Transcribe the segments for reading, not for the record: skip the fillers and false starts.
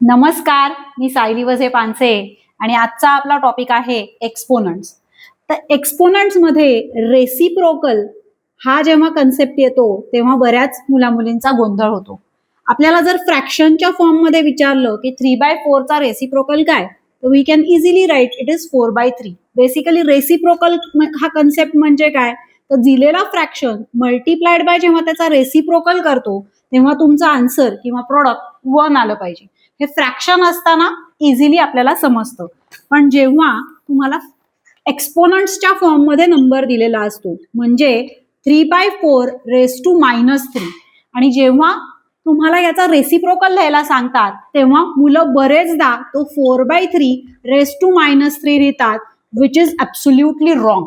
नमस्कार, मी सायली वझे पानसे आणि आजचा आपला टॉपिक आहे एक्सपोनंट्स. तर एक्सपोनंट्स मध्ये रेसिप्रोकल हा जेव्हा कन्सेप्ट येतो तेव्हा बऱ्याच मुलामुलींचा गोंधळ होतो. आपल्याला जर फ्रॅक्शनच्या फॉर्म मध्ये विचारलं की 3/4 चा रेसिप्रोकल काय, तर we can easily write it is 4/3. Basically reciprocal हा कन्सेप्ट म्हणजे काय, तर दिलेला फ्रॅक्शन मल्टिप्लाइड बाय जेव्हा त्याचा रेसिप्रोकल करतो तेव्हा तुमचा आन्सर किंवा प्रोडक्ट 1 आलं पाहिजे. हे फ्रॅक्शन असताना इझिली आपल्याला समजतं, पण जेव्हा तुम्हाला एक्सपोनंट्सच्या फॉर्म मध्ये नंबर दिलेला असतो म्हणजे 3/4 रेस टू -3 आणि जेव्हा तुम्हाला याचा रेसिप्रोकल लिहायला सांगतात तेव्हा मुलं बरेचदा तो 4/3 रेस टू -3 लिहितात, विच इज ॲब्सोल्युटली रॉंग.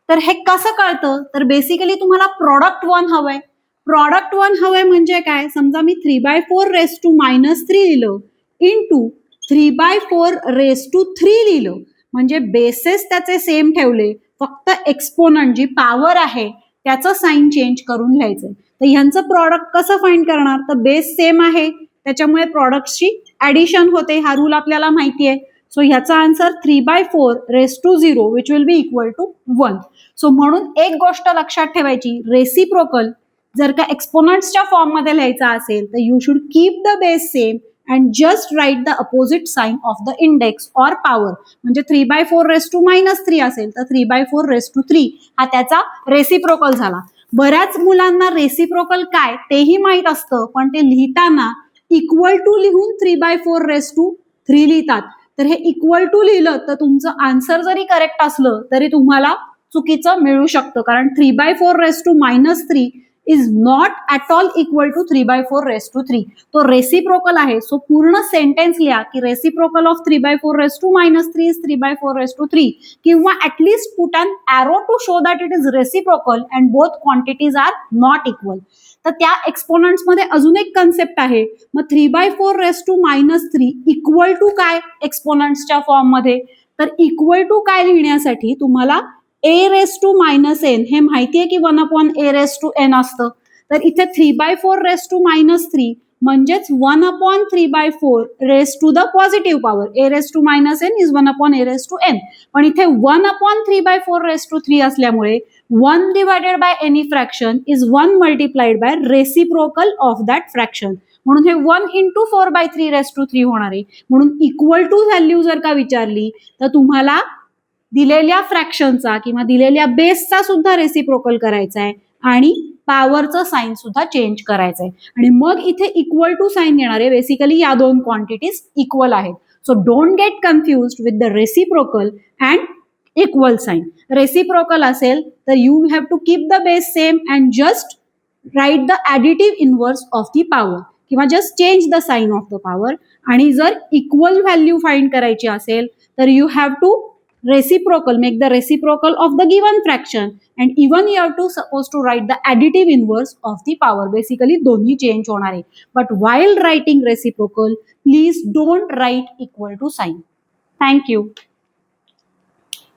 तर हे कसं कळतं, तर बेसिकली तुम्हाला प्रॉडक्ट 1 हवंय. प्रॉडक्ट 1 हवंय म्हणजे काय, समजा मी 3/4 रेस टू -3 लिहिलं इंटू 3/4 रेस टू 3 लिहिलं, म्हणजे बेसेस त्याचे सेम ठेवले, फक्त एक्सपोनंट जी पॉवर आहे त्याचं साइन चेंज करून लिहायचंय. तर ह्यांचं प्रॉडक्ट कसं फाइंड करणार, तर बेस सेम आहे त्याच्यामुळे प्रॉडक्टची ऍडिशन होते, हा रूल आपल्याला माहिती आहे. सो ह्याचा answer 3/4 raise to 0 which will be equal to 1. So म्हणून एक गोष्ट लक्षात ठेवायची, रेसिप्रोकल जर का एक्सपोनंट्सच्या फॉर्म मध्ये लिहायचा असेल तर you should keep the base same and just write the opposite sign of the index or power. म्हणजे 3/4 रेस टू -3 असेल तर 3/4 रेस टू 3 हा त्याचा रेसिप्रोकल झाला. बऱ्याच मुलांना रेसिप्रोकल काय तेही माहित असतं, पण ते लिहिताना इक्वल टू लिहून 3/4 रेस टू 3 लिहितात. तर हे इक्वल टू लिहिलं तर तुमचं आन्सर जरी करेक्ट असलं तरी तुम्हाला चुकीचं मिळू शकतं, कारण 3/4 raise to -3 is not at all equal to 3/4 raise to 3. तो रेसिप्रोकल आहे. सो पूर्ण सेंटेन्स लिहा की reciprocal of 3/4 raise to -3 is 3/4 raise to 3, किंवा at least put an arrow to show that it is reciprocal and both quantities are not equal. तर त्या एक्सपोनंट्स मध्ये अजून एक कन्सेप्ट आहे. मग 3/4 रेस टू -3 इक्वल टू काय एक्सपोनंट्सच्या फॉर्म मध्ये, तर इक्वल टू काय लिहिण्यासाठी तुम्हाला a रेस टू -n हे माहितीये की 1/a रेस टू n असतं. तर इथे 3/4 रेस टू -3 म्हणजेच 1/3/4 raise to the positive power. a raise to -n is 1/a raise to n. पण इथे 1/3/4 रेस टू 3 असल्यामुळे 1 divided by any fraction is 1 multiplied by reciprocal of that fraction. म्हणून हे 1 into 4/3 race to 3 होणार आहे. म्हणून equal to value जर का विचारली तर तुम्हाला दिलेल्या फ्रॅक्शनचा किंवा दिलेल्या बेसचा सुद्धा रेसिप्रोकल करायचा आहे आणि पॉवरचं साइन सुद्धा चेंज करायचंय आणि मग इथे इक्वल टू साइन येणार आहे. बेसिकली या दोन क्वांटिटीज इक्वल आहेत. So don't get confused with the reciprocal and equal sign. Reciprocal असेल तर you have to keep the base same and just write the additive inverse of the power किंवा just change the sign of the power. आणि जर equal value find करायची असेल तर you have to reciprocal, make the reciprocal of the given fraction, and even you have to suppose to write the additive inverse of the power. Basically दोन्ही change होणार आहे. But while writing reciprocal, please don't write equal to sign. Thank you.